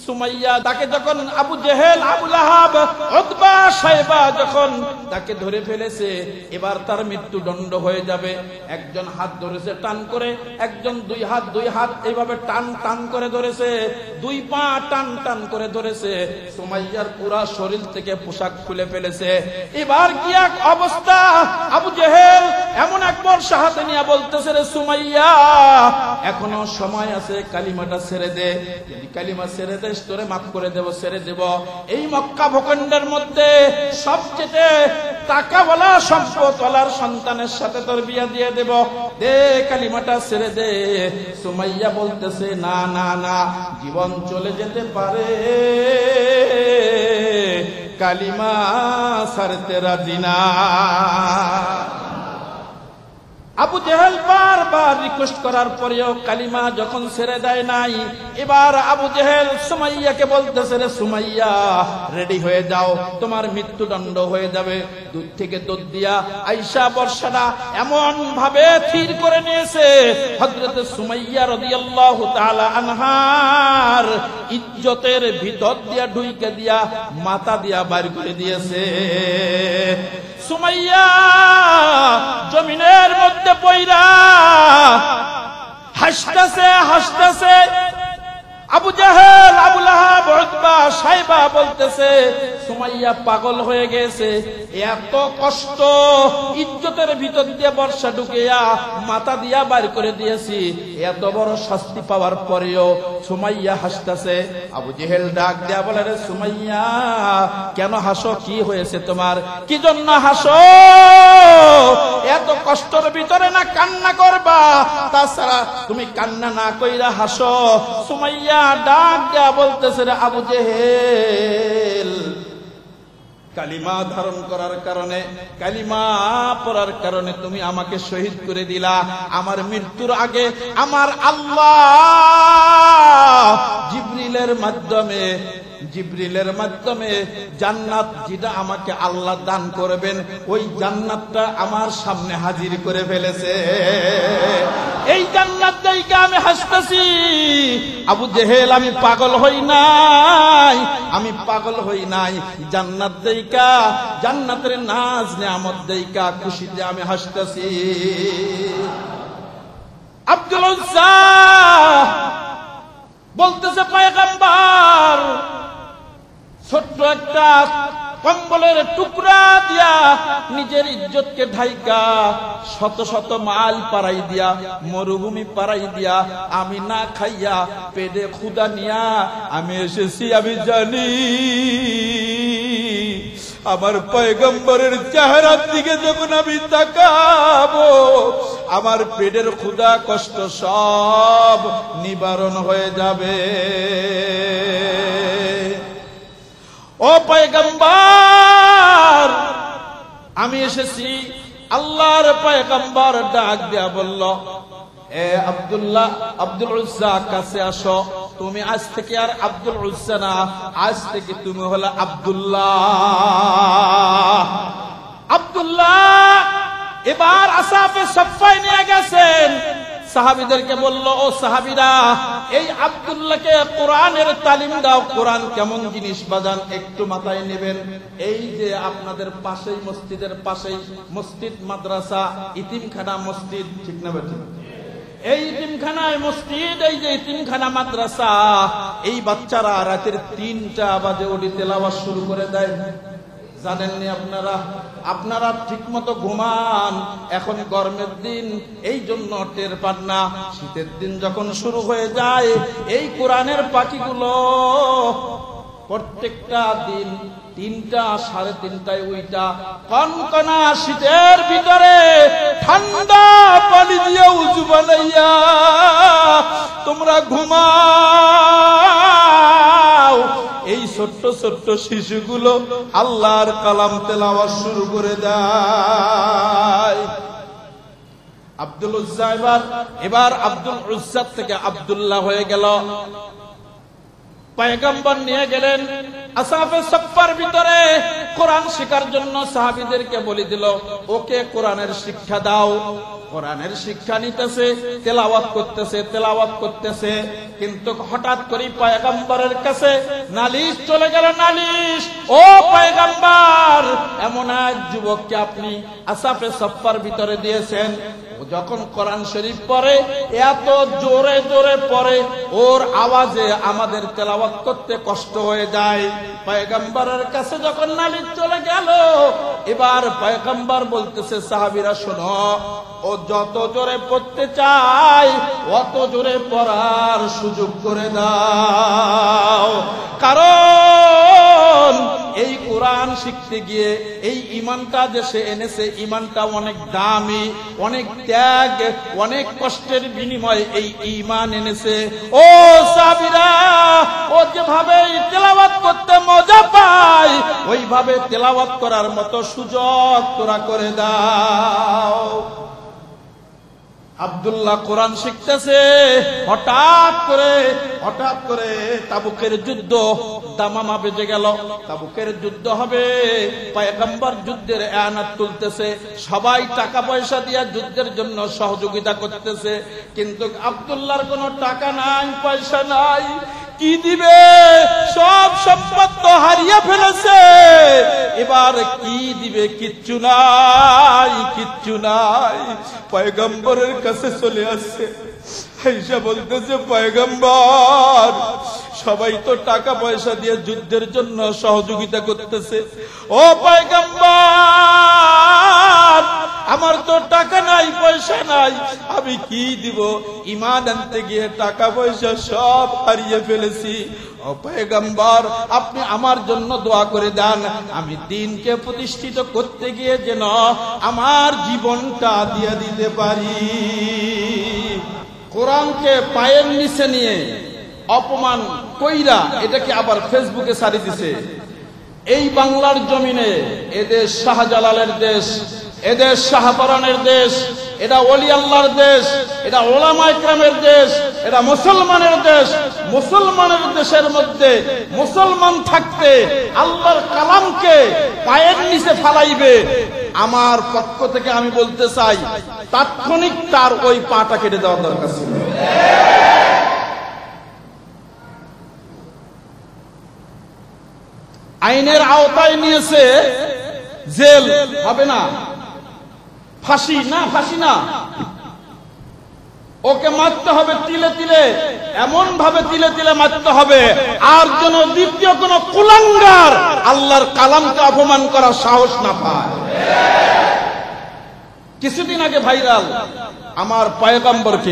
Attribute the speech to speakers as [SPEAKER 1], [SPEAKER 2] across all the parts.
[SPEAKER 1] সুমাইয়া তাকে যখন আবু জেহেল, আবু লাহাব, উতবা, শাইবা যখন তাকে ধরে ফেলেছে, এবার তার মৃত্যুদণ্ড হয়ে যাবে। একজন হাত ধরেছে টান করে, একজন দুই হাত এইভাবে টান টান করে ধরেছে, দুই পা টান টান করে ধরেছে। সুমাইয়ার পুরা শরীর থেকে পোশাক খুলে ফেলেছে। এবার কি এক অবস্থা! আবু জেহেল এমন একবার হাতে নিয়ে বলতেছে, রে সুমাইয়া, এখনো সময় আছে, কালিমাটা ছেড়ে দে। যদি কালিমা ছেড়ে দে তোরে মাফ করে দেব, ছেড়ে দেব। এই মক্কা ভূখণ্ডের মধ্যে সবচেয়ে টাকাওয়ালা সম্পদওয়ালার সন্তানের সাথে তোর বিয়ে দিয়ে দেব, দে কালিমাটা ছেড়ে দে। সুমাইয়া বলতেছে, না না না, জীবন চলে যেতে পারে, কালিমা ছাড়তে রাজি না। আবু জেহেল বারবার রিকোয়েস্ট করার পরেও কালিমা যখন ছেড়ে দেয় নাই, এবার আবু জেহেল সুমাইয়াকে বলতেছে, রে সুমাইয়া, রেডি হয়ে যাও, তোমার মৃত্যুদণ্ড হয়ে যাবে। দূর থেকে দৌড় দিয়া আয়েশা বর্ষাটা এমন ভাবে থির করে নিয়েছে, হযরত সুমাইয়া রাদিয়াল্লাহু তাআলা আনহার ইজ্জতের ভিতর দিয়া ঢুইকে দিয়া মাথা দিয়া বাইর করে দিয়েছে। সুমাইয়া জমিনের মধ্যে পইরা হাসতেছে। আবু জেহেল, আবু লাহাব, উতবা, শাইবা বলতেছে, সুমাইয়া পাগল হয়ে গেছে, এত কষ্ট ইজ্জতের ভিতর দিয়ে বর্ষা ঢুকিয়া মাথা দিয়া বাইর করে দিয়েছি, এত বড় শাস্তি পাওয়ার পরেও সুমাইয়া হাসতেছে। আবু জেহেল ডাক দেয়া বলে, রে সুমাইয়া, কেন হাসো? কি হয়েছে তোমার? কি জন্য হাসো? এত কষ্টের ভিতরে না কান্না করবা? তাছাড়া তুমি কান্না না কইরা হাসো। সুমাইয়া ডাক দেয়া বলতেছে, রে আবু জেহেল, কালিমা ধারণ করার কারণে, কালিমা পড়ার কারণে তুমি আমাকে শহীদ করে দিলা। আমার মৃত্যুর আগে আমার আল্লাহ জিবরিলের মাধ্যমে জান্নাত যেটা আমাকে আল্লাহ দান করবেন, ওই জান্নাতটা আমার সামনে হাজির করে ফেলেছে। এই জান্নাত দেখে আমি হাসতেছি। আবু জেহেল, আমি পাগল হই নাই, জান্নাত দেইকা, জান্নাতের নাজ নেয়ামত দেইকা খুশিতে আমি হাসতেছি। আব্দুল উজ্জা বলতেছে, পয়গম্বর ছোট্ট একটা কম্বলের টুকরা দিয়া নিজের ইজ্জতকে ঢাইকা শত শত মাইল পারাই দিয়া, মরুভূমি পারাই দিয়া, আমি না খাইয়া পেটে ক্ষুধা নিয়া আমি এসেছি। আমি জানি আমার পয়গম্বরের চেহারার দিকে যখন আমি তাকাবো, আমার পেটের ক্ষুধা কষ্ট সব নিবারণ হয়ে যাবে। ও পয়গম্বর, আমি এসেছি। আল্লাহর পয়গম্বর ডাক দেয়া বলল, এ আব্দুল্লাহ, আব্দুল উজ্জা, কাছে আসো। তুমি আজ থেকে আর আব্দুল উজ্জা না, আজ থেকে তুমি হলো আব্দুল্লাহ। এবার আসাফে সফায় নিয়ে গেছেন, সাহাবীদেরকে বলল, ও সাহাবীরা, এই আব্দুল্লাহকে কোরআনের তালিম দাও। কোরআন কেমন জিনিস বাজান একটু মাথায় নেবেন। এই যে আপনাদের পাশেই, মসজিদের পাশেই মসজিদ, মাদ্রাসা, ইতিমখানা মসজিদ, ঠিক না বেঠিক? এই ইতিমখানায় মসজিদ, এই যে ইতিমখানা মাদ্রাসা, এই বাচ্চারা রাতের 3টা বাজে ওঠে তেলাওয়াত শুরু করে দেয়। জানেননি আপনারা ঠিক মতো ঘুমান। এখন গরমের দিন, এই জন্য টের পান না। শীতের দিন যখন শুরু হয়ে যায়, এই কোরআনের পাখিগুলো প্রত্যেকটা দিন 3টা, 3:30টায় উইটা কনকনা শীতের ভিতরে ঠান্ডা পানি দিয়ে উজু বানাইয়া তোমরা ঘুমাও। এই ছোট্ট ছোট্ট শিশুগুলো আল্লাহর কালাম তেলাওয়াত শুরু করে দেয়। আব্দুল উজ্জা এবার আব্দুল উজ্জা থেকে আব্দুল্লাহ হয়ে গেল। পয়গম্বর নিয়ে গেলেন আসাফে সফার ভিতরে। কোরআন শেখার জন্য সাহাবীদেরকে বলে দিল, ওকে কোরআনের শিক্ষা দাও। কোরআনের শিক্ষা নিতেছে, তেলাওয়াত করতেছে, কিন্তু হঠাৎ করে পয়গম্বরের কাছে নালিশ চলে গেল। নালিশ, ও পয়গম্বর, এমন এক যুবককে আপনি আসাফে সফার ভিতরে দিয়েছেন, যখন কোরআন শরীফ পড়ে এত জোরে জোরে পড়ে, ওর আওয়াজে আমাদের তেলাওয়াত করতে কষ্ট হয়ে যায়। পয়গম্বরের কাছে যখন নালিশ চলে গেল, এবার পয়গম্বর বলতেছে, সাহাবীরা শোনো, ও যত জোরে পড়তে চায় অত জোরে পড়ার সুযোগ করে দাও, কারণ এই কোরআন শিখতে গিয়ে এই ঈমানটা যে সে এনেছে, ঈমানটা অনেক দামি, অনেক ত্যাগ, অনেক কষ্টের বিনিময়ে এই ঈমান এনেছে। ও সাহাবীরা, ও যেভাবে তেলাওয়াত করতে মজা পায়, ওইভাবে তেলাওয়াত করার মতো সুযোগ তোরা করে দাও। আব্দুল্লাহ কোরআন শিখতেছে, হঠাৎ করে তাবুকের যুদ্ধ, দামামা বেজে গেল। তাবুকের যুদ্ধ হবে, পয়গম্বর যুদ্ধের এয়ানাত তুলতেছে, সবাই টাকা পয়সা দিয়ে যুদ্ধের জন্য সহযোগিতা করতেছে, কিন্তু আব্দুল্লাহর কোনো টাকা নাই, পয়সা নাই, কি দিবে? সব সম্পদ তো হারিয়ে ফেলেছে, এবার কি দিবে? কিচ্ছু নাই। পয়গম্বরের কাছে চলে আসছে, আয়েশা বলতেছে, পয়গম্বর, সবাই তো টাকা পয়সা দিয়ে যুদ্ধের জন্য সহযোগিতা করতেছে, ও পয়গম্বর, আমার তো টাকা নাই, পয়সা নাই, আমি কি দিব? ঈমান আনতে গিয়ে টাকা পয়সা সব হারিয়ে ফেলেছি। ও পয়গম্বর, আপনি আমার জন্য দোয়া করে দেন, আমি দ্বীনকে প্রতিষ্ঠিত করতে গিয়ে যেন আমার জীবনটা দিয়ে দিতে পারি। কোরআনকে পায়ের নিচে নিয়ে অপমান কইরা এটাকে আবার ফেসবুকে ছাড়ি দিছে। এই বাংলার জমিনে এদেশ শাহজালালের দেশ, এদেশ শাহপরানের দেশ, এটা ওলি আল্লাহর দেশ, এটা ওলামা ইকরামের দেশ, এটা মুসলমানের দেশ। মুসলমানের দেশের মধ্যে মুসলমান থাকতে আল্লাহর কালামকে পায়ের নিচে ফালাইবে, আমার পক্ষ থেকে আমি বলতে চাই, তাৎক্ষণিক তার ওই পাটা কেটে দেওয়ার দরকার ছিল। আইনের আওতায় নিয়েছে, জেল হবে না, ফাঁসি না, ওকে মারতে হবে তিলে তিলে, এমন ভাবে তিলে তিলে মারতে হবে, আর যেন দ্বিতীয় কোন কুলাঙ্গার আল্লাহর কালামকে অপমান করার সাহস না পায়। কিছুদিন আগে ভাইরাল আমার পয়গম্বরকে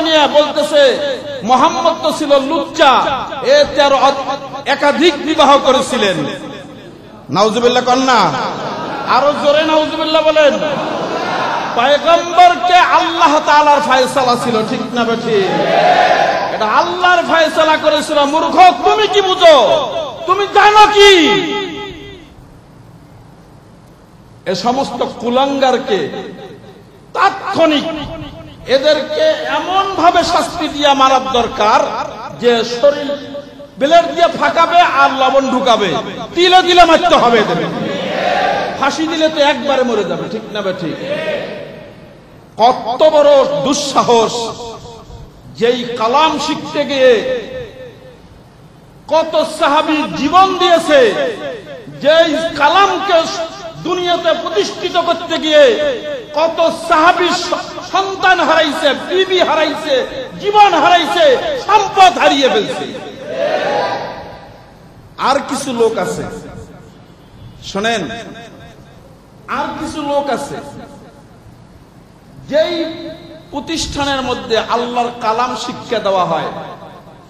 [SPEAKER 1] নিয়ে বলতেছে, মুহাম্মদ তো ছিল লুচ্চা, একাধিক বিবাহ করেছিলেন। নাউজুবিল্লাহ কন্যা, আরো জোরে নাউজুবিল্লাহ বলেন। পয়গম্বরকে আল্লাহ তাআলার ফয়সালা ছিল, ঠিক না বেঠিক? এটা আল্লাহর ফয়সালা করেছিল। মূর্খ, তুমি কি বুঝো? তুমি জানো কি? এ সমস্ত কুলাঙ্গারকে তাৎক্ষণিক এদেরকে এমন ভাবে শাস্তি দিয়া মারার দরকার যে শরীর ব্লেড দিয়ে ফাঁকাবে আর লবণ ঢুকাবে, তিলে দিলে মারতে হবে এদের। ফাঁসি দিলে তো একবারে মরে যাবে, ঠিক না বেঠিক? কত বড় দুঃসাহস! যেই কালাম শিখতে গিয়ে কত সাহাবী জীবন দিয়েছে, যেই কালামকে দুনিয়াতে প্রতিষ্ঠিত করতে গিয়ে কত সাহাবী সন্তান হারাইছে, বিবি হারাইছে, জীবন হারাইছে, সম্পদ হারিয়ে ফেলছে। আর কিছু লোক আছে, শোনেন, আর কিছু লোক আছে যেই প্রতিষ্ঠানের মধ্যে আল্লাহর কালাম শিক্ষা দেওয়া হয়,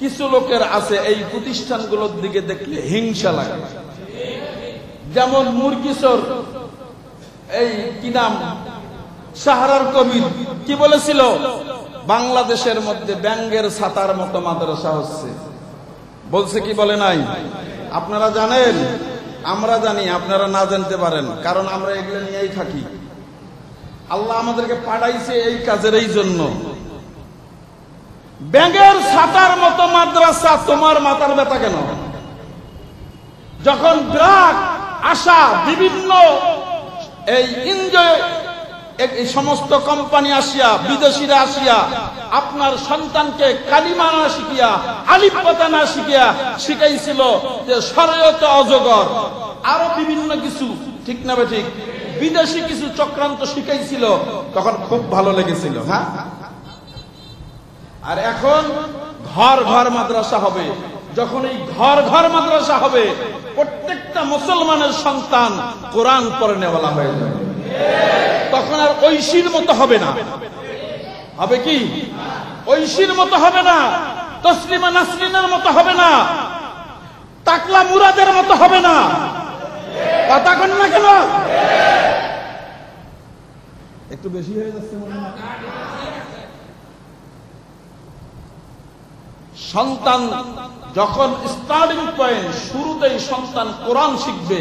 [SPEAKER 1] কিছু লোকের আছে এই প্রতিষ্ঠানগুলোর দিকে দেখলে হিংসা লাগে। যেমন মুরগিচর, এই কি নাম, সাহারার কবি কি বলেছিল, বাংলাদেশের মধ্যে ব্যাঙ্গের ছাতার মতো মাদ্রাসা হচ্ছে, বলছে কি বলে নাই? আপনারা জানেন, আমরা জানি, আপনারা না জানতে পারেন, কারণ আমরা এগুলো নিয়েই থাকি। আল্লাহ আমাদেরকে পাঠাইছে এই কাজের এই জন্য। ব্যাঙের ছাতার মতো মাদ্রাসা, তোমার মাথার ব্যথা কেন? যখন বিরাট আশা, বিভিন্ন এই এনজয়, এই সমস্ত কোম্পানি আসিয়া, বিদেশিরা আসিয়া আপনার সন্তানকে কালিমা না শিখিয়া, আলিফ বাতা না শিখিয়া শিখাইছিল যে শরীয়ত অজগর, আরো বিভিন্ন কিছু, ঠিক না ঠিক, বিদেশি কিছু চক্রান্ত শিখাইছিল, তখন খুব ভালো লেগেছিল। হ্যাঁ, আর এখন ঘর ঘর মাদ্রাসা হবে। যখন এই ঘর ঘর মাদ্রাসা হবে, প্রত্যেকটা মুসলমানের সন্তান কোরআন পড়ে নেওয়ালা হয়ে যাবে। তখন আর ঐশীর মতো হবে না। হবে কি? ঐশীর মতো হবে না, তসলিমা নাসরিনের মতো হবে না, তাকলা মুরাদের মতো হবে না। কথা কন না কেন? একটু বেশি হয়ে যাচ্ছে মনে হয়। সন্তান যখন স্টার্টিং পয়েন্ট, শুরুতেই সন্তান কোরআন শিখবে,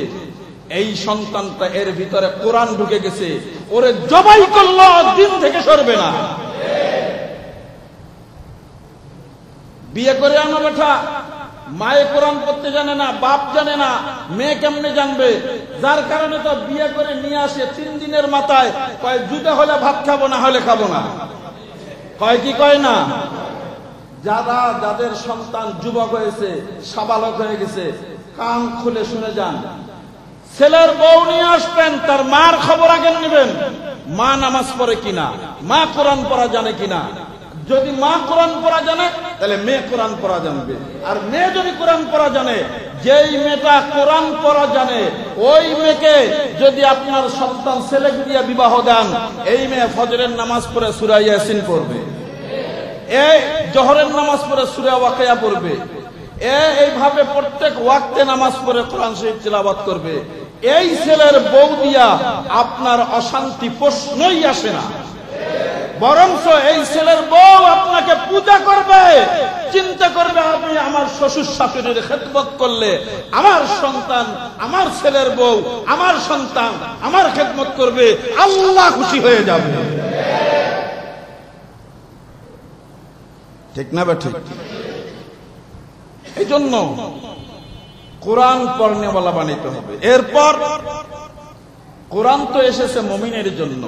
[SPEAKER 1] এই সন্তানটা এর ভিতরে কোরআন ঢুকে গেছে, ওরে জবাই করলো দিন থেকে সরবে না। বিয়ে করে আনো বেটা, মায়ে কোরআন পড়তে জানে না, বাপ জানে না, মেয়ে কেমনে জানবে? যার কারণে তো বিয়ে করে নিয়ে আসে 3 দিনের মাথায় কয় জুতে হলে ভাত খাবো, না হলে খাবো না। কয় কি কয় না? যাদের সন্তান যুবক হয়েছে, সাবালক হয়ে গেছে, কান খুলে শুনে যান। ছেলের বউ নিয়ে আসবেন, তার মার খবর আগে নেবেন, মা নামাজ পড়ে কিনা, মা কোরআন পড়া জানে কিনা। যদি মা কোরআন পড়া জানে, তাহলে মেয়ে কোরআন পড়া জানবে। আর মেয়ে যদি কোরআন পড়া জানে, যেই মেয়েটা কোরআন পড়া জানে, ওই মেয়েকে যদি আপনার সন্তান ছেলেকে দিয়ে বিবাহ দেন, এই মেয়ে ফজরের নামাজ পড়ে সূরা ইয়াসিন পড়বে, এই জোহরের নামাজ পড়ে সূরা ওয়াকিয়া পড়বে, এইভাবে প্রত্যেক ওয়াক্তে নামাজ পড়ে কোরআন শরীফ তিলাওয়াত করবে। এই ছেলের বউ দিয়া আপনার অশান্তি প্রশ্নই আসে না। বরঞ্চ এই ছেলের বউ আপনাকে পূজা করবে, চিন্তা করবে আমি আমার শ্বশুর শাশুড়ির খেদমত করলে আমার সন্তান, আমার ছেলের বউ, আমার সন্তান আমার খেদমত করবে, আল্লাহ খুশি হয়ে যাবে। ঠিক না বা ঠিক? এই জন্য কোরআন পড়নেওয়ালা বানাইতে হবে। এরপর কোরআন তো এসেছে মুমিনের জন্য।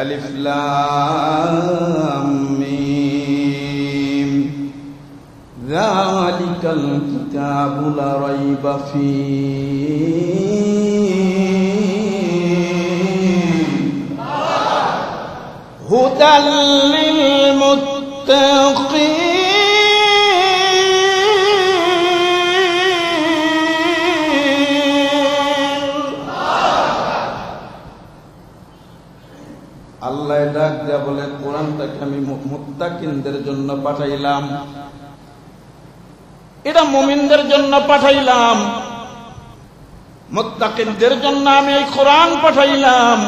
[SPEAKER 1] আলিফ লাম মিম যালিকাল কিতাবু লা রাইবা ফীহি হুদাল লিল মুত্তাকিন আল্লাহ ডাক দেয়া বলে, কোরআনটাকে আমি মুত্তাকিনদের জন্য পাঠাইলাম, এটা মুমিনদের জন্য পাঠাইলাম, মুত্তাকিনদের জন্য আমি এই কোরআন পাঠাইলাম।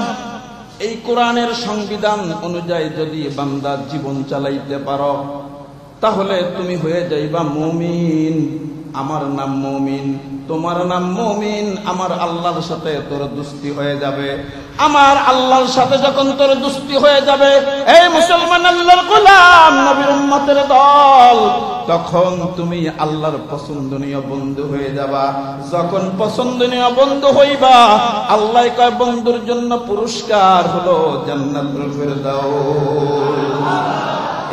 [SPEAKER 1] এই কোরআনের সংবিধান অনুযায়ী যদি বান্দা জীবন চালাইতে পারো, তাহলে তুমি হয়ে যাইবা মুমিন। আমার নাম মুমিন, তোমার নাম মুমিন। আমার আল্লাহর সাথে তোর দোস্তি হয়ে যাবে। আমার আল্লাহর সাথে যখন তোর দোস্তি হয়ে যাবে, এই মুসলমান আল্লাহর গোলাম, নবীর উম্মতের দল, তখন তুমি আল্লাহর পছন্দনীয় বন্ধু হয়ে যাবা। যখন পছন্দনীয় বন্ধু হইবা, আল্লাহ কয় বন্ধুর জন্য পুরস্কার হলো জান্নাতুল ফেরদাউস।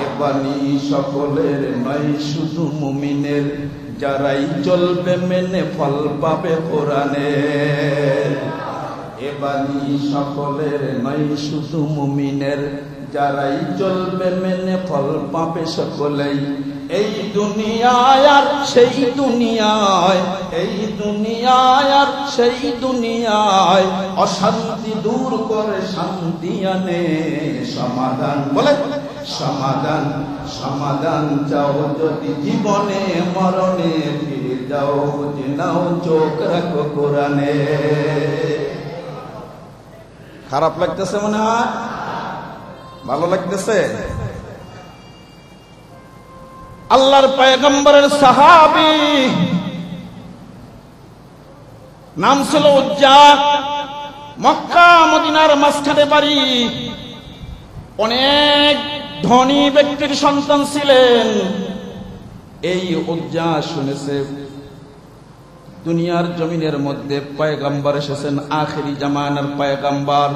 [SPEAKER 1] এ বাণী সকলের নয়, শুধু মুমিনের, যারাই চলবে মেনে ফল পাবে কোরআনের। এ বাণী সকলের নয়, শুধু মুমিনের, যারাই চলবে মেনে ফল পাবে সকলেই। এই দুনিয়ায় আর সেই দুনিয়ায়, এই দুনিয়ায় আর সেই দুনিয়ায়, অশান্তি দূর করে শান্তি আনে সমাধান। বলে সমাধান, সমাধান চাও যদি জীবনে মরণে, ফিরে যাও বুঝে নাও, চোখ রাখো কোরআনে। খারাপ লাগতেছে মনে হয়? ভালো লাগতেছে? আল্লাহর পয়গম্বরের সাহাবী, নাম ছিল উজ্জা, মক্কা মদিনার মাঝখানে বাড়ি, অনেক ধনী ব্যক্তির সন্তান ছিলেন। এই উজ্জা শুনেছে দুনিয়ার জমিনের মধ্যে পয়গম্বর এসেছেন, আখেরি জামানার পয়গম্বর,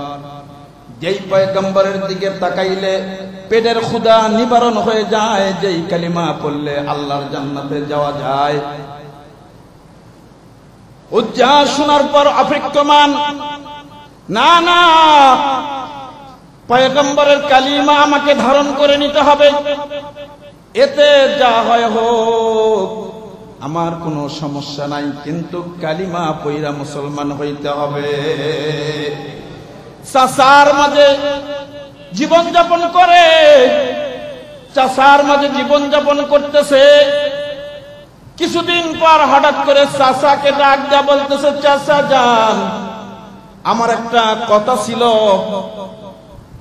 [SPEAKER 1] যেই পয়গম্বরের দিকে তাকাইলে পেটের ক্ষুধা নিবারণ হয়ে যায়, যেই কালিমা পড়লে আল্লাহর জান্নাতে যাওয়া যায়। উজ্জার শোনার পর অপেক্ষমান, না না, পয়গম্বরের কালিমা আমাকে ধারণ করে নিতে হবে, এতে যা হয় হোক, আমার কোনো সমস্যা নাই, কিন্তু কালিমা পয়রা মুসলমান হইতে হবে। চাচার মাঝে জীবন যাপন করে, চাচার মাঝে জীবন যাপন করতেছে। কিছুদিন পর হঠাৎ করে চাচাকে ডাক দেয়া বলতেছে, চাচা যান, আমার একটা কথা ছিল,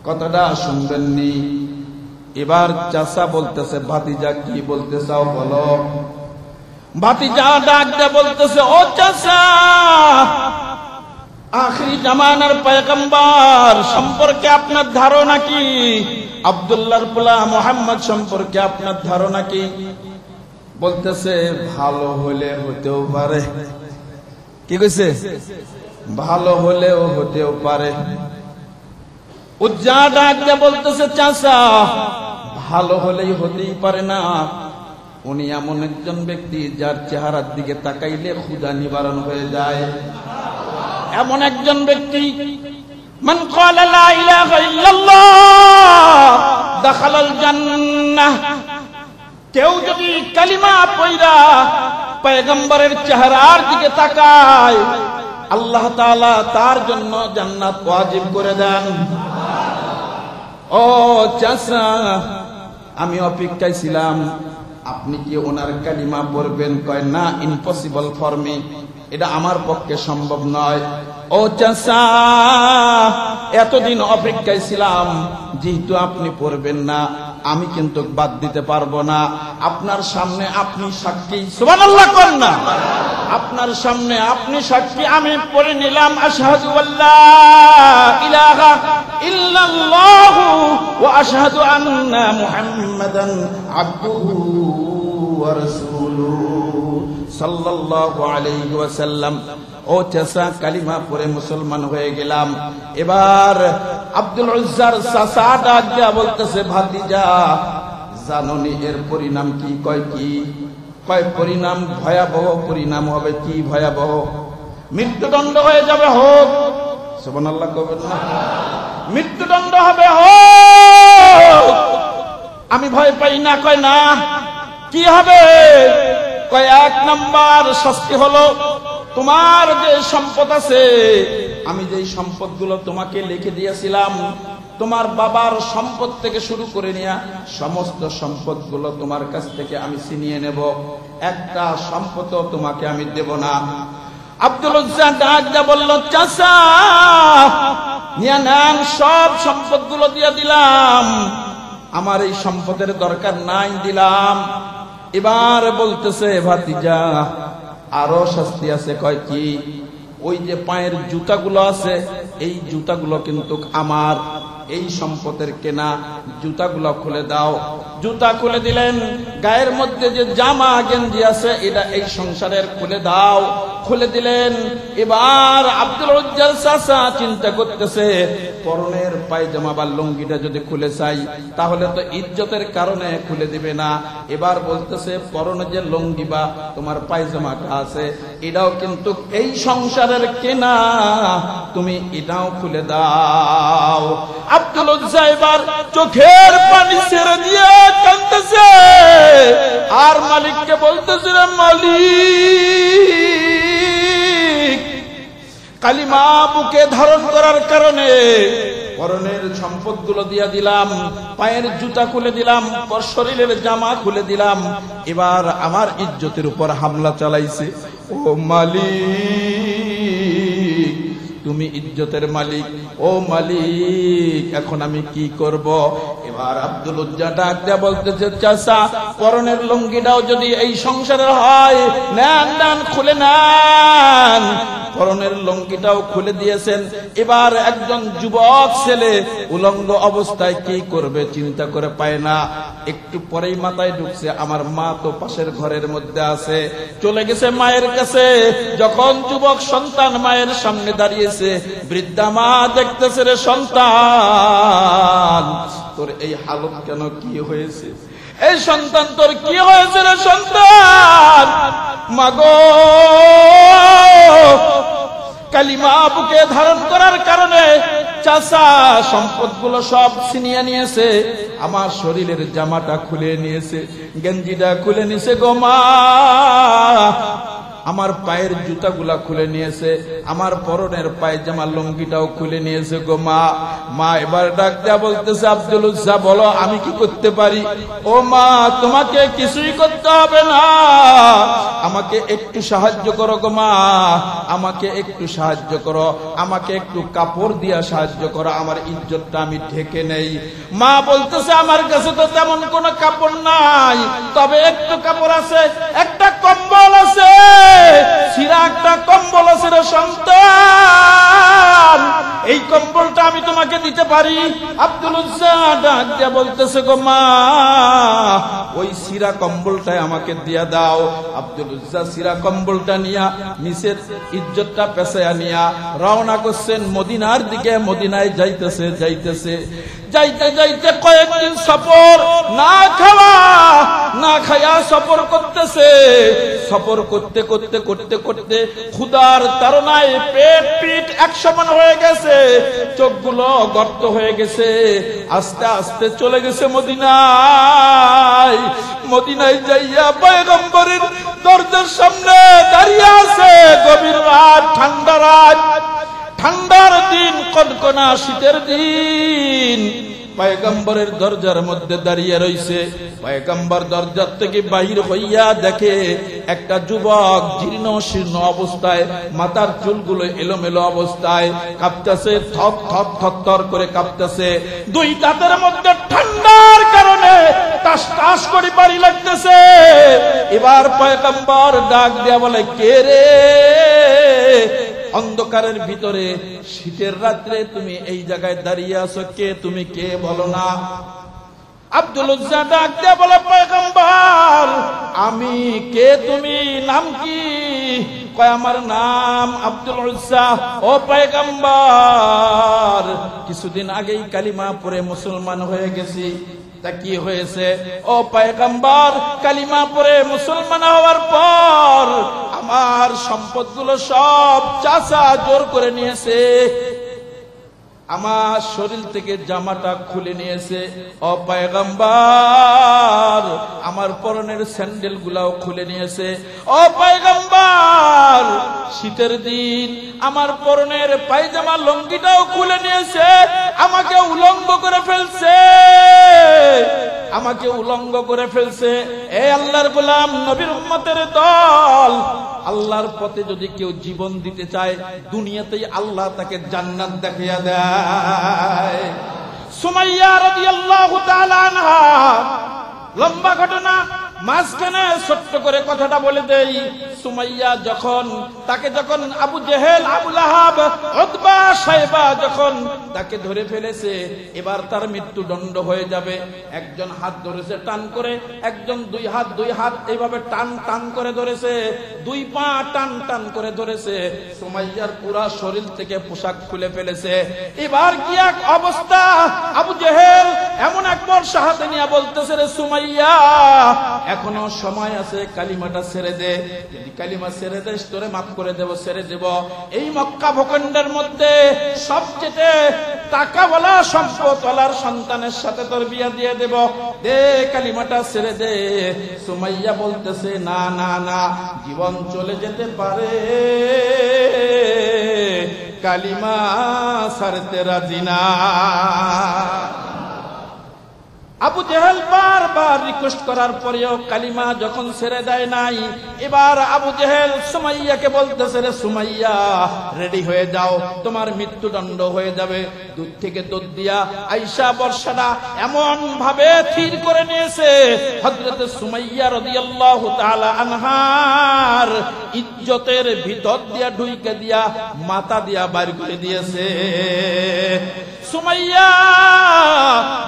[SPEAKER 1] কথাটা শুনবেননি? এবার চাচা বলতেছে, ভাতিজা কি বলতে চাও বলো। ভাতিজা ডাক দেয়া বলতেছে, ও চাচা, আখেরি জামানার পয়গম্বর সম্পর্কে আপনার ধারণা কি? আব্দুল্লাহর পোলা মুহাম্মদ সম্পর্কে আপনার ধারণা কি? বলতেছে, ভালো হলে হতেও পারে। কি কইছে? ভালো হলেও হতেও পারে। উজ্জা ডাক দিয়ে বলতেছে, চাচা, ভালো হলেই হতেই পারে না, উনি এমন একজন ব্যক্তি যার চেহারার দিকে তাকাইলে ক্ষুধা নিবারণ হয়ে যায়। এমন একজন ব্যক্তি, মান ক্বালা লা ইলাহা ইল্লাল্লাহ দাখালাল জান্নাহ। কেউ যদি কালিমা পয়রা পয়গম্বরের চেহারার দিকে তাকায়, আল্লাহ তাআলা তার জন্য জান্নাত ওয়াজিব করে দেন। ও চাচা, আমি অপেক্ষায় ছিলাম, আপনি কি ওনার কালিমা পড়বেন? কয় না, ইম্পসিবল ফর মি, এটা আমার পক্ষে সম্ভব নয়। ও চাচা, এতদিন অপেক্ষায় ছিলাম, যেহেতু আপনি পড়বেন না, আমি কিন্তু বাদ দিতে পারবো না। আপনার সামনে আপনি সাক্ষী, সুবহানাল্লাহ কোন না, আপনার সামনে আপনি সাক্ষী, আমি পড়ে নিলাম, আশহাদু আল্লা ইলাহা ইল্লাল্লাহ ওয়া আশহাদু আন্না মুহাম্মাদান আবদুহু ওয়া রাসূলুহু সাল্লাল্লাহু আলাইহি ওয়াসাল্লাম। ও চাচা, কালিমা পড়ে মুসলমান হয়ে গেলাম। এবার আব্দুল উজ্জার চাচা ডাক দিয়া বলতেছে, ভাতিজা, জাননি এর পরিণাম কি? কয় কি? কয় পরিণাম ভয়াবহ পরিণাম হবে। কি ভয়াবহ? মৃত্যুদণ্ড হয়ে যাবে, হোক। সুবহানাল্লাহ কবেন না? মৃত্যুদণ্ড হবে, হোক। আমি ভয় পাই না। কয় না, কি হবে? কয় এক নাম্বার শাস্তি হলো, তোমার যে সম্পদ আছে, আমি যে সম্পদগুলো তোমাকে লিখে দিয়েছিলাম, তোমার বাবার সম্পদ থেকে শুরু করে নিয়ে সমস্ত সম্পদগুলো তোমার কাছ থেকে আমি ছিনিয়ে নেব, একটা সম্পদও তোমাকে আমি দেব না। আব্দুল উজ্জা ডাক দিয়া বলল, চাচা, নিয়ে নেন, সব সম্পদগুলো দিয়ে দিলাম, আমার এই সম্পদের দরকার নাই, দিলাম। এবার বলতেছে, ভাতিজা, আরো শাস্তি আছে। কয় কি? ওই যে পায়ের জুতাগুলো আছে, এই জুতাগুলো কিন্তু আমার, এই সম্পদের কেনা, জুতাগুলো খুলে দাও। জুতা খুলে দিলেন। গায়ের মধ্যে যে জামা গেঞ্জি আছে, এটা এই সংসারের, খুলে দাও। খুলে দিলেন। এবার আব্দুল উজ্জার চাচা চিন্তা করতেছে, পরনের পায়জামা বা লুঙ্গিটা যদি খুলে চাই, তাহলে তো ইজ্জতের কারণে খুলে দিবে না। এবার বলতেছে, পরনে যে লুঙ্গি বা তোমার পায়জামাটা আছে, এটাও কিন্তু এই সংসারের কেনা, তুমি এটাও খুলে দাও। আব্দুল উজ্জা এবার চোখের পানি ছেড়ে দিয়ে কাঁদতেছে, আর মালিককে বলতেছে, মালিক, কালিমা বুকে ধারণ করার কারণে পরনের সম্পদগুলো দিয়া দিলাম, পায়ের জুতা খুলে দিলাম, শরীরের জামা খুলে দিলাম, এবার আমার ইজ্জতের উপর হামলা চালাইছে। ও মালিক, তুমি ইজ্জতের মালিক, ও মালিক, এখন আমি কি করব? এবার আব্দুল উজ্জা ডাক দেয়া বলতেছে, চাচা, পরনের লুঙ্গিটাও যদি এই সংসারের হয়, নেন নেন, খুলে নেন। পরনের লুঙ্গিটাও খুলে দিয়েছেন। এবার একজন যুবক ছেলে উলঙ্গ অবস্থায় কি করবে চিন্তা করে পায় না। একটু পরেই মাথায় ঢুকছে, আমার মা তো পাশের ঘরের মধ্যে আছে, চলে গেছে মায়ের কাছে। যখন যুবক সন্তান মায়ের সামনে দাঁড়িয়েছে, বৃদ্ধা মা দেখতেছে, রে সন্তান, তোর এই হালত কেন, কি হয়েছে? এই সন্তান তোর কি হয়েছে রে সন্তান? মাগো, কালিমা বুকে ধারণ করার কারণে চাচা সম্পদগুলো সব ছিনিয়ে নিয়েছে, আমার শরীরের জামাটা খুলে নিয়েছে, গেঞ্জিটা খুলে নিয়েছে গো মা, আমার পায়ের জুতাগুলা খুলে নিয়েছে, আমার পরনের পায়জামা লুঙ্গিটাও খুলে নিয়েছে গো মা। মা এবার ডাক দেয়া বলতেছে, আব্দুল উজ্জা বলো আমি কি করতে পারি? ও মা, তোমাকে কিছুই করতে হবে না, আমাকে একটু সাহায্য করো গো মা, আমাকে একটু সাহায্য করো, আমাকে একটু কাপড় দিয়া সাহায্য করো, আমার ইজ্জতটা আমি ঢেকে নেই। মা বলতেছে, আমার কাছে তো তেমন কোনো কাপড় নাই, তবে একটু কাপড় আছে, একটা কম্বল আছে, ছিঁড়া একটা কম্বল আছে রে সন্তান, এই কম্বলটা আমি তোমাকে দিতে পারি। আব্দুল উজ্জা ডাক দিয়া বলতেছে, গো মা, ওই ছিঁড়া কম্বলটাই আমাকে দিয়া দাও। আব্দুল উজ্জা ছিঁড়া কম্বলটা নিয়া নিচের ইজ্জতটা পেছায়া নিয়া রওনা করছেন মদিনার দিকে। মদিনায় যাইতেছে যাইতেছে যাইতে যাইতে কয়েকদিন সফর, না খাওয়া না খায়া সফর করতেছে। সফর করতে করতে করতে করতে ক্ষুধার তাড়নায় পেট পিঠ এক সমান হয়ে গেছে, চোখগুলো গর্ত হয়ে গেছে। আস্তে আস্তে চলে গেছে মদিনায়। মদিনায় যাইয়া পয়গম্বরের দরজার সামনে দাঁড়িয়ে আছে। গভীর রাত, ঠান্ডা রাত, ঠান্ডার দিন, কনকনা শীতের দিন। পয়গম্বরের দরজার মধ্যে দাঁড়িয়ে রইছে। পয়গম্বর দরজার থেকে বাহির হইয়া দেখে একটা যুবক জীর্ণ শীর্ণ অবস্থায়, মাথার চুলগুলো এলোমেলো অবস্থায়, কাঁপতেছে, থর থর থর থর করে কাঁপতেছে। দুই দাঁতের মধ্যে ঠান্ডার কারণে টাস টাস করে বাড়ি লাগতেছে। এবার পয়গম্বর ডাক দেয়া বলে, কে রে? অন্ধকারের ভিতরে শীতের রাত্রে তুমি এই জায়গায় দাঁড়িয়ে আছো, কে তুমি, কে বলো না? আব্দুল উজ্জা ডাক দিয়ে বলে, পয়গম্বর আমি। কে তুমি, নাম কি? কয় আমার নাম আব্দুল উজ্জা। ও পয়গম্বর, কিছুদিন আগেই কালিমা পড়ে মুসলমান হয়ে গেছি। তা কি হয়েছে? ও পয়গম্বর, কালিমা পড়ে মুসলমান হওয়ার পর আমার সম্পদগুলো সব চাচা জোর করে নিয়েছে, আমার শরীর থেকে জামাটা খুলে নিয়েছে। ও পয়গম্বর, আমার পরনের স্যান্ডেল গুলাও খুলে নিয়েছে। ও পয়গম্বর, শীতের দিন আমার পরনের পায়জামা লুঙ্গিটাও খুলে নিয়েছে, আমাকে উলঙ্গ করে ফেলছে, আমাকে উলঙ্গ করে ফেলছে। এ আল্লাহর গোলাম, নবীর উম্মতের দল, আল্লাহর পথে যদি কেউ জীবন দিতে চায়, দুনিয়াতেই আল্লাহ তাকে জান্নাত দেখিয়ে দেয়। সুমাইয়া রাদিয়াল্লাহু তাআলা আনহা, লম্বা ঘটনা, মাঝখানে ছোট্ট করে কথাটা বলে দেই। সুমাইয়া তাকে যখন আবু জেহেল, আবু লাহাব, উতবা, শাইবা যখন তাকে ধরে ফেলেছে, এবার তার মৃত্যুদণ্ড হয়ে যাবে। একজন হাত ধরেছে টান করে, একজন দুই হাত এইভাবে টান টান করে ধরেছে, দুই পা টান টান করে ধরেছে। সুমাইয়ার পুরা শরীর থেকে পোশাক খুলে ফেলেছে। এবার কি এক অবস্থা! আবু জেহেল এমন একবার সাহায্য নিয়ে বলতেছে, রে সুমাইয়া, এখনো সময় আছে, কালিমাটা ছেড়ে দে, যদি কালিমা ছেড়ে দেস তোরে মাফ করে দেব, ছেড়ে দেব। এই মক্কা ভূখণ্ডের মধ্যে সবচেয়ে টাকাওয়ালা সম্পদওয়ালার সন্তানের সাথে তোর বিয়া দিয়ে দেব, দে কালিমাটা ছেড়ে দে। সুমাইয়া বলতেছে, না না না, জীবন চলে যেতে পারে, কালিমা ছাড়তে রাজি না। আবু জেহেল বারবার রিকোয়েস্ট করার পরেও কালিমা যখন ছেড়ে দেয় নাই, এবার আবু জেহেল সুমাইয়াকে বলতেছে, রে সুমাইয়া, রেডি হয়ে যাও, তোমার মৃত্যুদণ্ড হয়ে যাবে। দূর থেকে দুধ দিয়া আয়েশা বর্ষাটা এমন ভাবে থির করে নিয়েছে, হযরত সুমাইয়া রাদিয়াল্লাহু তাআলা আনহার ইজ্জতের ভিতর দিয়া ঢুইকে দিয়া মাথা দিয়া বাইর করে দিয়েছে। সুমাইয়া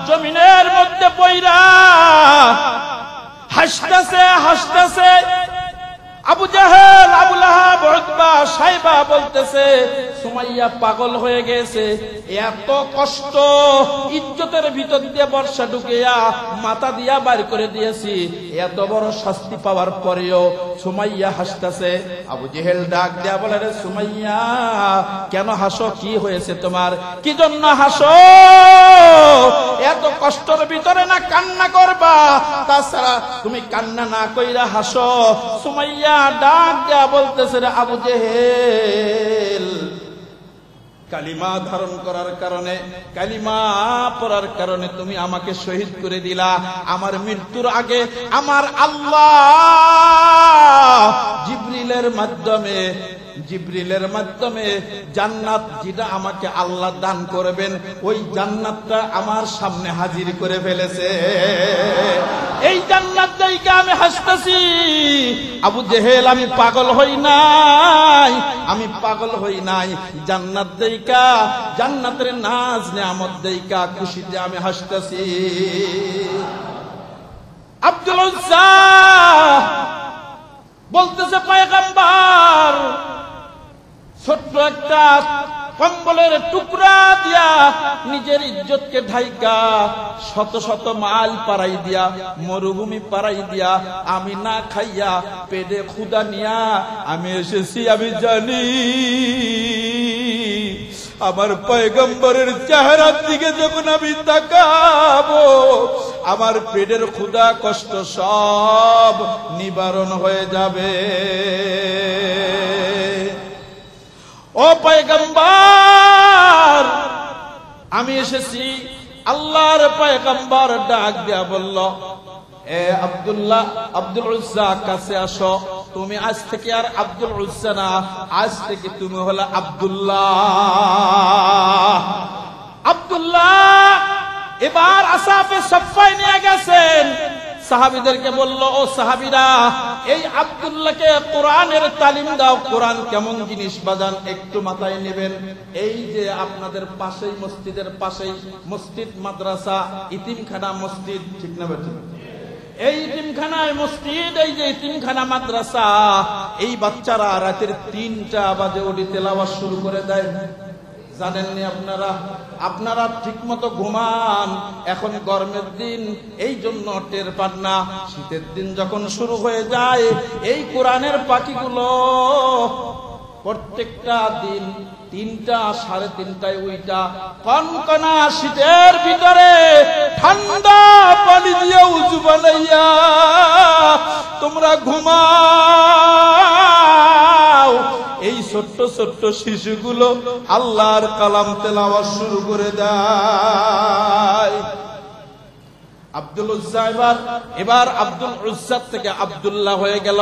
[SPEAKER 1] জমিনের মধ্যে পইরা হাসতেছে হাসতেছে। আবু জেহেল, আবু লাহাব, উতবা, সাইবা বলতেছে সুমাইয়া পাগল হয়ে গেছে, এত কষ্ট ইজ্জতের ভিতর দিয়ে বর্ষা ঢুকিয়া মাথা দিয়া বাইর করে দিয়েছি, এত বড় শাস্তি পাওয়ার পরেও সুমাইয়া হাসতেছে। আবু জেহেল ডাক দেয়া বলে, রে সুমাইয়া, কেন হাসো? কি হয়েছে তোমার? কি জন্য হাসো? এত কষ্টের ভিতরে না কান্না করবা? তাছাড়া তুমি কান্না না কইরা হাসো। সুমাইয়া ডাক দেয়া বলতেছে, রে আবু জেহেল, কালিমা ধারণ করার কারণে, কালিমা পড়ার কারণে তুমি আমাকে শহীদ করে দিলা। আমার মৃত্যুর আগে আমার আল্লাহ জিবরিলের মাধ্যমে জান্নাত যেটা আমাকে আল্লাহ দান করবেন, ওই জান্নাতটা আমার সামনে হাজির করে ফেলেছে। এই জান্নাত দেখে আমি হাসতেছি। আবু জেহেল, আমি পাগল হই নাই, আমি পাগল হই নাই। জান্নাত দেইকা, জান্নাতের নাজ নেয়ামত দেইকা খুশিতে আমি হাসতেছি। আব্দুল উজ্জা বলতেছে, পয়গম্বর ছোট্ট একটা কম্বলের টুকরা দিয়া নিজের ইজ্জতকে ঢাইকা শত শত মাইল পারাই দিয়া, মরুভূমি পারাই দিয়া, আমি না খাইয়া পেটে ক্ষুধা নিয়া আমি এসেছি। আমি জানি আমার পয়গম্বরের চেহারার দিকে যখন আমি তাকাবো, আমার পেটের ক্ষুধা কষ্ট সব নিবারণ হয়ে যাবে। ও পয়গম্বর, আমি এসেছি। আল্লাহর পয়গম্বর ডাক দেয়া বলল, এ আব্দুল্লাহ, আব্দুল উজ্জা, কাছে আসো। তুমি আজ থেকে আর আব্দুল উজ্জা না, আজ থেকে তুমি হলো আব্দুল্লাহ। আব্দুল্লাহ এবার আসাফে সফায় নিয়ে গেছেন। সাহাবীদেরকে বলল, ও সাহাবীরা, এই আব্দুল্লাহকে কোরআনের তালিম দাও। কোরআন কেমন জিনিস বাজান একটু মাথায় নেবেন। এই যে আপনাদের পাশেই, মসজিদের পাশেই মসজিদ, মাদ্রাসা, ইতিমখানা মসজিদ, ঠিক না বেঠিক? এই ইতিমখানায় মসজিদ, এই যে ইতিমখানা মাদ্রাসা, এই বাচ্চারা রাতের 3টা বাজে ওঠে তেলাওয়াত শুরু করে দেয়। জানেননি আপনারা? আপনারা ঠিক মতো ঘুমান। এখন গরমের দিন, এই জন্য টের পান না। শীতের দিন যখন শুরু হয়ে যায়, এই কোরআনের পাখিগুলো প্রত্যেকটা দিন 3টা, 3:30টায় উইটা কনকনা শীতের ভিতরে ঠান্ডা পানি দিয়ে উজু বানাইয়া তোমরা ঘুমাও। এই ছোট্ট ছোট্ট শিশুগুলো আল্লাহর কালাম তেলাওয়াত শুরু করে দেয়। আব্দুল উজ্জা এবার আব্দুল উজ্জা থেকে আব্দুল্লাহ হয়ে গেল।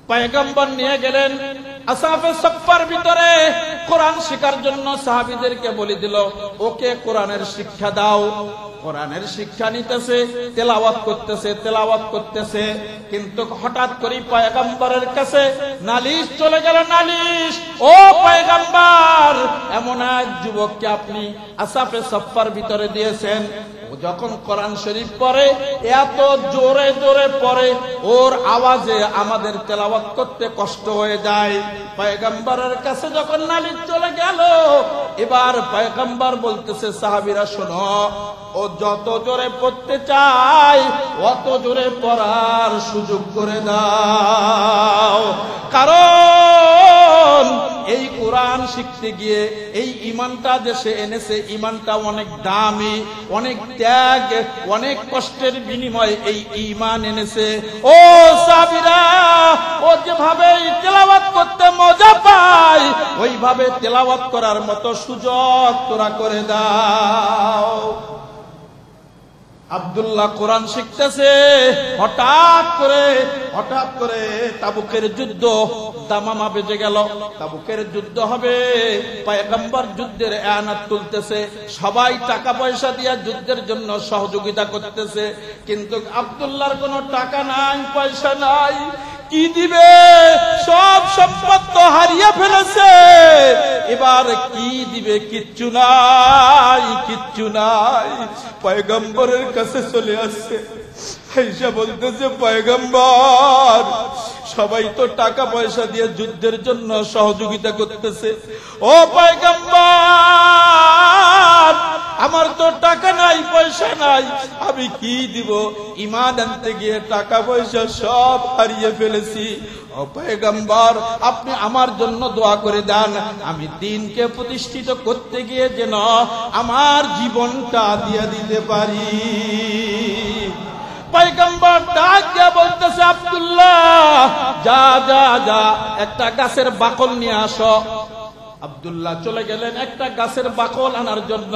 [SPEAKER 1] পয়গম্বর নিয়ে গেলেন আসাফে সফার ভিতরে কোরআন শেখার জন্য। সাহাবীদেরকে বলে দিল, ওকে কোরআনের শিক্ষা দাও। কোরআনের শিক্ষা নিতেছে, তেলাওয়াত করতেছে। কিন্তু হঠাৎ করে পয়গম্বরের কাছে নালিশ চলে গেল। নালিশ, ও পয়গম্বর, এমন এক যুবককে আপনি আসাফে সফার ভিতরে দিয়েছেন, ও যখন কোরআন শরীফ পড়ে এত জোরে জোরে পড়ে, ওর আওয়াজে আমাদের তেলাওয়াত করতে কষ্ট হয়ে যায়। পয়গম্বরের কাছে যখন নালিশ চলে গেল, এবার পয়গম্বর বলতেছে, সাহাবীরা শোনো, ও যত জোরে পড়তে চায় অত জোরে পড়ার সুযোগ করে দাও। কারণ এই কোরআন শিখতে গিয়ে এই ঈমানটা যে সে এনেছে, ঈমানটা অনেক দামি, অনেক ত্যাগ, অনেক কষ্টের বিনিময়ে এই ঈমান এনেছে। ও সাহাবীরা, ও যেভাবে তেলাওয়াত করতে মজা পায়, ওইভাবে তেলাওয়াত করার মতো সুযোগ তোরা করে দাও। আব্দুল্লাহ কোরআন শিখতেছে, হঠাৎ করে তাবুকের যুদ্ধ দামামা বেজে গেল। তাবুকের যুদ্ধ হবে, পয়গম্বর যুদ্ধের এয়ানাত তুলতেছে, সবাই টাকা পয়সা দিয়ে যুদ্ধের জন্য সহযোগিতা করতেছে, কিন্তু আব্দুল্লাহর কোনো টাকা নাই, পয়সা নাই, কি দিবে? সব সম্পদ তো হারিয়ে ফেলেছে, এবার কি দিবে? কিচ্ছু নাই। পয়গম্বরের কাছে চলে আসছে, আয়েশা বলতেছে, পয়গম্বর, সবাই তো টাকা পয়সা দিয়ে যুদ্ধের জন্য সহযোগিতা করতেছে, ও পয়গম্বর, আমার তো টাকা নাই, পয়সা নাই, আমি কি দিব? ঈমান আনতে গিয়ে টাকা পয়সা সব হারিয়ে ফেলেছি। ও পয়গম্বর, আপনি আমার জন্য দোয়া করে দেন, আমি দ্বীনকে প্রতিষ্ঠিত করতে গিয়ে যেন আমার জীবনটা দিয়ে দিতে পারি। পয়গম্বর ডাক দিয়া বলতেছে, আব্দুল্লাহ, যা যা যা, একটা গাছের বাকল নিয়ে আসো। আব্দুল্লাহ চলে গেলেন একটা গাছের বাকল আনার জন্য।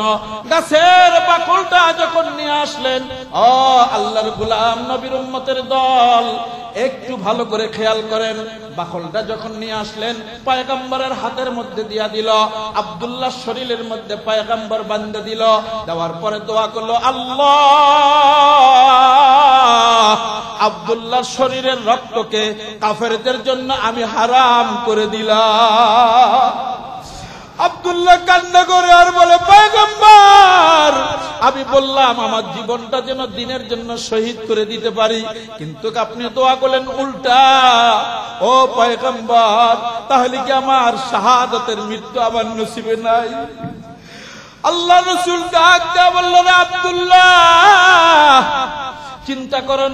[SPEAKER 1] গাছের বাকলটা যখন নিয়ে আসলেন, ও আল্লাহর গোলাম, নবীর উম্মতের দল, একটু ভালো করে খেয়াল করেন, বাকলটা যখন নিয়ে আসলেন, পয়গম্বরের হাতের মধ্যে দিয়া দিল, আব্দুল্লাহ শরীরের মধ্যে পয়গম্বর বান্ধে দিল, দেওয়ার পরে দোয়া করলো, আল্লাহ, আব্দুল্লাহ শরীরের রক্তকে কাফেরদের জন্য আমি হারাম করে দিলাম। আব্দুল্লাহ কান্না করে আর বলে, পয়গম্বর, আমি বললাম আমার জীবনটা যেন দ্বীনের জন্য শহীদ করে দিতে পারি, কিন্তু আপনি দোয়া করলেন উল্টা। ও পয়গম্বর, তাহলে কি আমার শাহাদাতের মৃত্যু আমার নসিবে নাই? আল্লাহ রাসূল ডাক দেয়া বলল, রে আব্দুল্লাহ, চিন্তা করো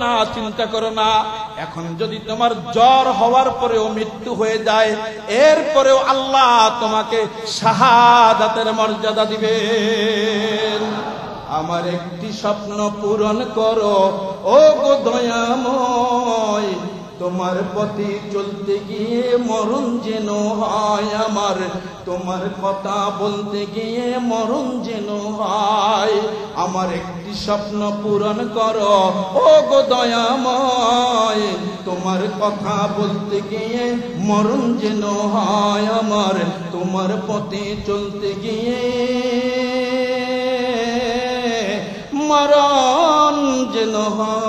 [SPEAKER 1] না, এখন যদি তোমার জ্বর হওয়ার পরেও মৃত্যু হয়ে যায়, এরপরেও আল্লাহ তোমাকে শাহাদাতের মর্যাদা দিবেন। আমার একটি স্বপ্ন পূরণ করো, ও গো দয়াময়, তোমার পথে চলতে গিয়ে মরণ যেন হয় আমার, তোমার কথা বলতে গিয়ে মরণ যেন হয়। আমার একটি স্বপ্ন পূরণ করো, ও গো দয়াময়, তোমার কথা বলতে গিয়ে মরণ যেন হয় আমার, তোমার পথে চলতে গিয়ে মরণ যেন হয়।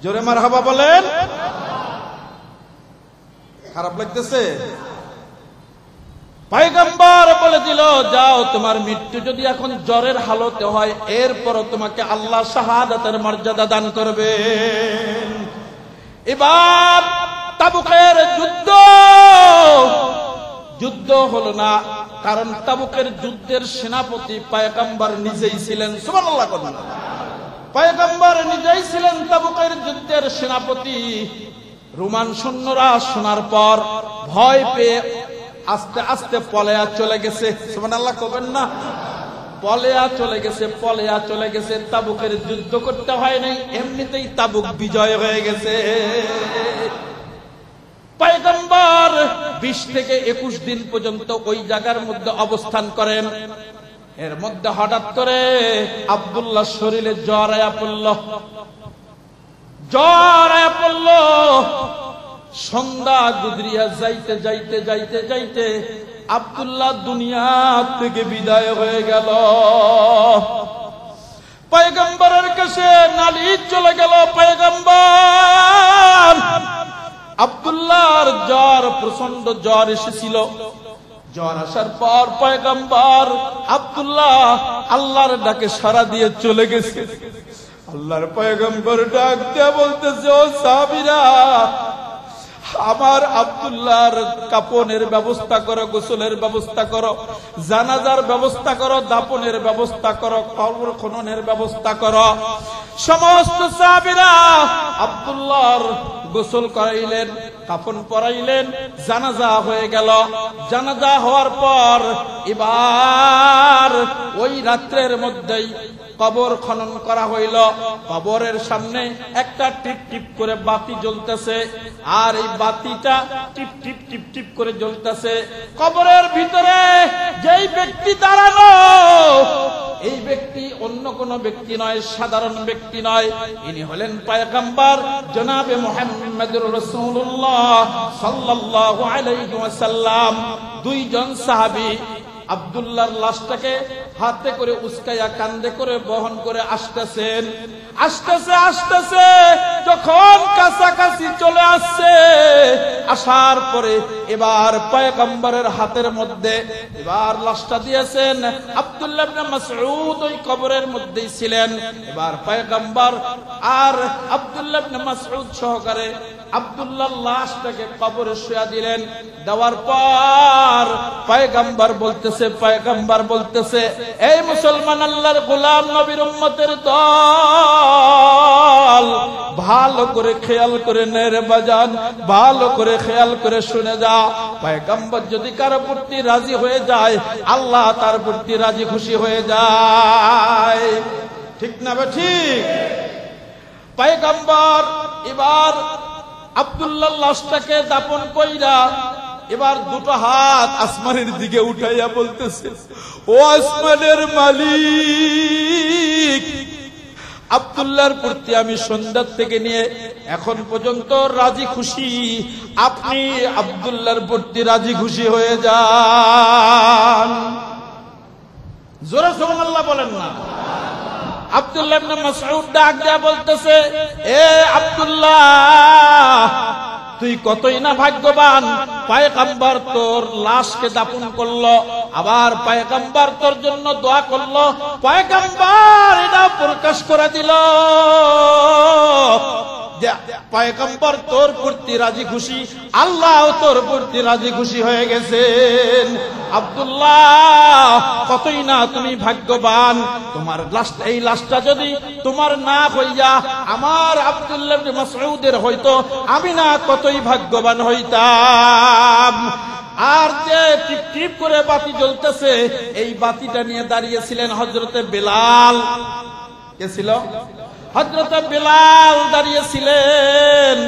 [SPEAKER 1] জোরে মারহাবা বলেন। খারাপ লাগতেছে? পয়গম্বর বলে দিল, যাও, তোমার মৃত্যু যদি এখন জ্বরের হালতে হয়, এরপরও তোমাকে আল্লাহ শাহাদাতের মর্যাদা দান করবেন। এবার তাবুকের যুদ্ধ হলো না, কারণ তাবুকের যুদ্ধের সেনাপতি পয়গম্বর নিজেই ছিলেন। সুবহানাল্লাহ। পয়গম্বর নিজেই ছিলেন তাবুকের যুদ্ধের সেনাপতি। রোমান সৈন্যরা শোনার পর ভয় পেয়ে আস্তে আস্তে পলায়া চলে গেছে। সুবহানাল্লাহ কবেন না? পলায়া চলে গেছে। তাবুকের যুদ্ধ করতে হয় নাই, এমনিতেই তাবুক বিজয় হয়ে গেছে। পয়গম্বর 20 থেকে 21 দিন পর্যন্ত ওই জায়গার মধ্যে অবস্থান করেন। এর মধ্যে হঠাৎ করে আব্দুল্লাহ শরীরে জ্বর আয়া পড়ল। সন্ধ্যা গুদরিয়া যাইতে আব্দুল্লাহ দুনিয়া থেকে বিদায় হয়ে গেল। পয়গম্বরের কাছে নালিশ চলে গেল, পয়গম্বর, আব্দুল্লাহর জ্বর, প্রচন্ড জ্বর এসেছিল। জ্বর আসার পর পয়গম্বর আব্দুল্লাহ আল্লাহর ডাকে সাড়া দিয়ে চলে গেছে। আল্লাহর পয়গম্বর ডাক দিয়ে বলতেছে, ও সাহাবীরা, আমার আব্দুল্লাহর কাপনের ব্যবস্থা করো, গোসলের ব্যবস্থা করো, জানাজার ব্যবস্থা করো, দাফনের ব্যবস্থা করো, কবর খননের ব্যবস্থা করো। সমস্ত সাহাবীরা আব্দুল্লাহর গোসল করাইলেন, কাফন পরাইলেন, জানাজা হয়ে গেল। জানাজা হওয়ার পর এবার ওই রাত্রের মধ্যেই কবর খনন করা হইল। কবরের সামনে একটা টিপ টিপ করে বাতি জ্বলতেছে, আর এই বাতিটা টিপ টিপ টিপ টিপ করে জ্বলতেছে। কবরের ভিতরে যেই ব্যক্তি দাঁড়ানো, এই ব্যক্তি অন্য কোন ব্যক্তি নয়, সাধারণ ব্যক্তি নয়, ইনি হলেন পয়গম্বর জনাবে মুহাম্মদুর রাসূলুল্লাহ সাল্লাল্লাহু আলাইহি ওয়াসাল্লাম। দুইজন সাহাবী আব্দুল্লাহর লাশটাকে হাতে করে উস্কাইয়া কান্দে করে বহন করে আসতেছেন। আসতেছে যখন কাছাকাছি চলে আসছে, আসার পরে এবার পয়গম্বরের হাতের মধ্যে এবার লাশটা দিয়েছেন। আব্দুল্লাহ ইবনে মাসউদ ওই কবরের মধ্যেই ছিলেন। এবার পয়গম্বর আর আব্দুল্লাহ ইবনে মাসউদ সহকারে আব্দুল্লাহর লাশটাকে কবরে শুয়া দিলেন। দেওয়ার পর পয়গম্বর বলতেছে, এই মুসলমান আল্লাহর গোলাম নবীর উম্মতের দল, ভালো করে খেয়াল করে নে রে বাজান, ভালো করে খেয়াল করে শুনে যা। পয়গম্বর যদি কারো প্রতি রাজি হয়ে যায়, আল্লাহ তার প্রতি রাজি খুশি হয়ে যায়। ঠিক না ঠিক? পয়গম্বর এবার আব্দুল্লাহর লাশটাকে দাফন কইরা এবার দুটো হাত আসমানের দিকে উঠাইয়া বলতেছে, ও আসমানের মালিক, আব্দুল্লাহর প্রতি আমি সন্ধ্যা থেকে নিয়ে এখন পর্যন্ত রাজি খুশি, আপনি আব্দুল্লাহর প্রতি রাজি খুশি হয়ে যান। জোরে সুবহানাল্লাহ বলেন না। আব্দুল্লাহ ইবনে মাসউদ ডাক দিয়া বলতেছে, এ আব্দুল্লাহ, তুই কতই না ভাগ্যবান, পয়গম্বর তোর লাশকে দাফন করলো, আবার পয়গম্বর তোর জন্য দোয়া করলো, পয়গম্বর এটা প্রকাশ করে দিল যে পয়গম্বর তোর প্রতি রাজি খুশি, আল্লাহ তোর প্রতি রাজি খুশি হয়ে গেছেন। আব্দুল্লাহ, কতই না তুমি ভাগ্যবান, তোমার লাশটা, এই লাশটা যদি তোমার না হইয়া আমার আব্দুল্লাহ ইবনে মাসউদের হইতো, আমি না কতই ভাগ্যবান হইতাম। আর যে টিপ টিপ করে বাতি জ্বলতেছে, এই বাতিটা নিয়ে দাঁড়িয়েছিলেন হযরতে বেলাল। কে ছিল? হযরতে বেলাল দাঁড়িয়েছিলেন।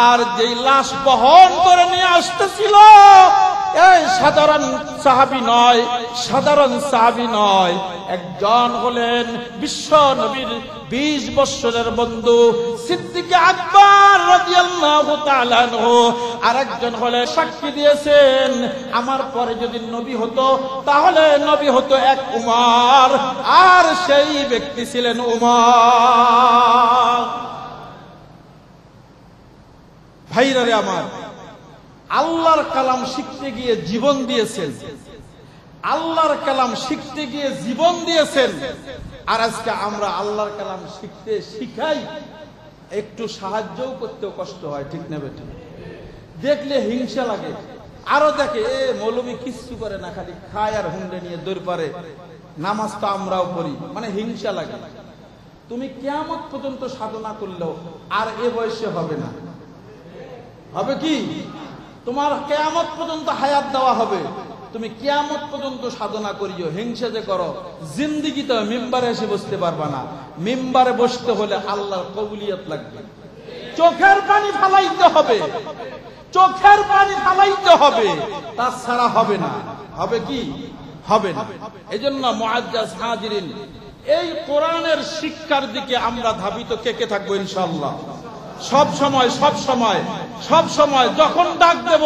[SPEAKER 1] আর যেই লাশ বহন করে নিয়ে আসতেছিল, এই সাধারণ সাহাবী নয়, একজন হলেন বিশ্ব নবীর 20 বছরের বন্ধু সিদ্দিক আকবর রাদিয়াল্লাহু তাআলা আনহু। আরেকজন হলে সাক্ষী দিয়েছেন, আমার পরে যদি নবী হতো তাহলে নবী হতো এক উমর, আর সেই ব্যক্তি ছিলেন উমর। ভাইরা রে আমার, আল্লাহর কালাম শিখতে গিয়ে জীবন দিয়েছেন, আল্লাহর কালাম শিখতে গিয়ে জীবন দিয়েছেন। আর আজকে আমরা আল্লাহর কালাম শিখাই, একটু সাহায্যও করতেও কষ্ট হয়। ঠিক না বেটা? দেখলে হিংসা লাগে, আরো দেখে এ মৌলবী কিচ্ছু করে না, খালি খায় আর হুন্ডে নিয়ে দৌড় পারে, নামাজ তো আমরাও পড়ি, মানে হিংসা লাগে। তুমি কিয়ামত পর্যন্ত সাধনা করলেও আর এ বয়সে হবে না। হবে কি? তোমার কিয়ামত পর্যন্ত হায়াত দেওয়া হবে, তুমি কিয়ামত পর্যন্ত সাধনা করিও। হিংসা যে করো, জিন্দেগিতে মিম্বারে এসে বসতে পারবা না। মিম্বারে বসতে হলে আল্লাহর কবুলিয়ত লাগবে, চোখের পানি ফালাইতে হবে, চোখের পানি ফালাইতে হবে, তাছাড়া হবে না। হবে কি? হবে না। এজন্য মুআজ্জাজ হাজিরিন, এই কোরআনের শিক্ষার দিকে আমরা ধাবিত কে কে থাকবো ইনশাআল্লাহ। সব সময় যখন ডাক দেব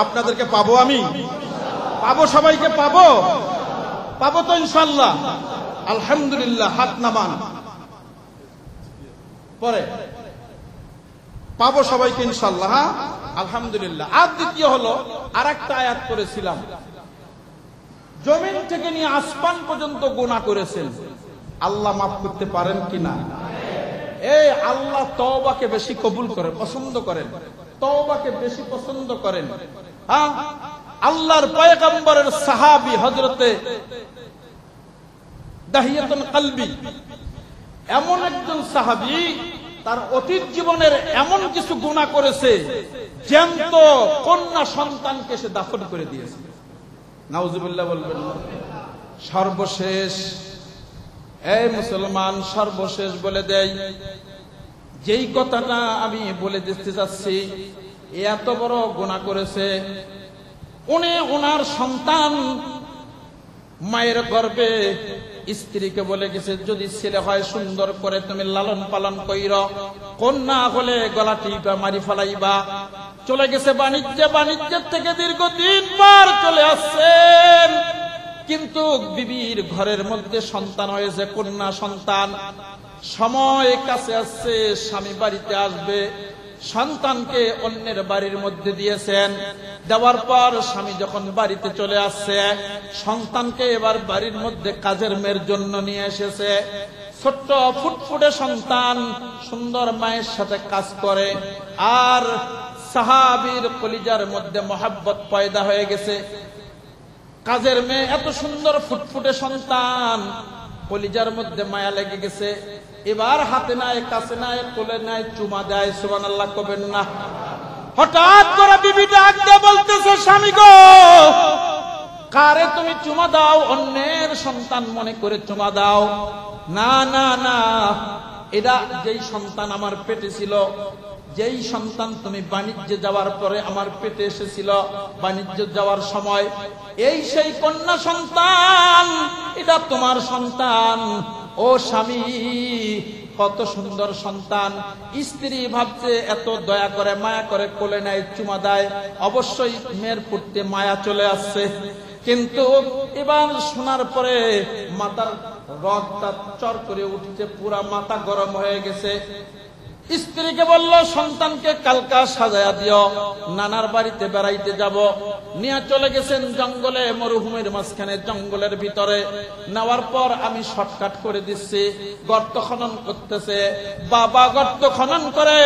[SPEAKER 1] আপনাদেরকে পাবো, আমি পাবো, সবাইকে পাবো তো ইনশাআল্লাহ। আলহামদুলিল্লাহ, হাত নামান, পরে পাবো সবাইকে ইনশাআল্লাহ। হ্যাঁ, আলহামদুলিল্লাহ। আর দ্বিতীয় হলো, আরেকটা আয়াত করেছিলাম, জমিন থেকে নিয়ে আসমান পর্যন্ত গুনাহ করেছেন, আল্লাহ মাফ করতে পারেন কিনা? এই আল্লাহ তওবাকে বেশি কবুল করেন, পছন্দ করেন, তওবাকে বেশি পছন্দ করেন। হ্যাঁ, আল্লাহর পয়গম্বরের সাহাবী হযরতে দাহিয়াতুল কলবি এমন একজন সাহাবী, তার অতীত জীবনের এমন কিছু গুনাহ করেছে, জ্যান্ত কন্যা সন্তানকে সে দাফন করে দিয়েছে। নাউজুবিল্লাহ বলবেন না। সর্বশেষ এই মুসলমান, সর্বশেষ বলে দেই, যেই কথাটা আমি বলে দিতে চাচ্ছি, এত বড় গুনাহ করেছে। উনি ওনার সন্তান মায়ের গর্ভে স্ত্রীকে বলে গেছে, যদি ছেলে হয় সুন্দর করে তুমি লালন পালন কইর, কন্যা হলে গলা টিপা মারি ফেলাইবা। চলে গেছে বাণিজ্যে, বাণিজ্যের থেকে দীর্ঘদিন পর চলে আসছেন, কিন্তু বিবির ঘরের মধ্যে সন্তান হয়েছে, কন্যা সন্তান। সময় কাছে আসছে, স্বামী বাড়িতে আসবে, সন্তানকে অন্যের বাড়ির মধ্যে দিয়েছেন। দেওয়ার পর স্বামী যখন বাড়িতে চলে আসছে, সন্তানকে এবার বাড়ির মধ্যে কাজের মেয়ের জন্য নিয়ে এসেছে। ছোট্ট ফুটফুটে সন্তান সুন্দর মায়ের সাথে কাজ করে, আর সাহাবীর কলিজার মধ্যে মহব্বত পয়দা হয়ে গেছে। কাজের মেয়ে এত সুন্দর ফুটফুটে সন্তান, কলিজার মধ্যে মায়া লেগে গেছে। এবার হাতে নাই, কাছে নাই, কোলে নাই, চুমা দেয়। সুবহানাল্লাহ কবেন না? হঠাৎ করে বিবি ডাক দিয়ে বলতেছে, স্বামী গো, কারে তুমি চুমা দাও? অন্যের সন্তান মনে করে চুমা দাও। না না না, এটা যেই সন্তান আমার পেটে ছিল, যেই সন্তান তুমি বাণিজ্যে যাওয়ার পরে আমার পেটে এসেছিল, বাণিজ্য যাওয়ার সময়, এই সেই কন্যা সন্তান, এটা তোমার সন্তান। ও স্বামী, কত সুন্দর সন্তান। স্ত্রী ভাবছে এত দয়া করে, মায়া করে, কোলে নেয়, চুমা দেয়, অবশ্যই মেয়ের প্রতি মায়া চলে আসছে। কিন্তু এবার শোনার পরে মাথার রগটা চর করে উঠছে, পুরা মাথা গরম হয়ে গেছে। স্ত্রীকে বলল, সন্তানকে কালকা সাজায়া দিও, নানার বাড়িতে বেড়াইতে যাব। নিয়ে চলে গেছেন জঙ্গলে, মরুভূমির মাঝখানে, জঙ্গলের ভিতরে। নেওয়ার পর আমি শর্টকাট করে দিচ্ছি, গর্ত খনন করতেছে। বাবা গর্ত খনন করে,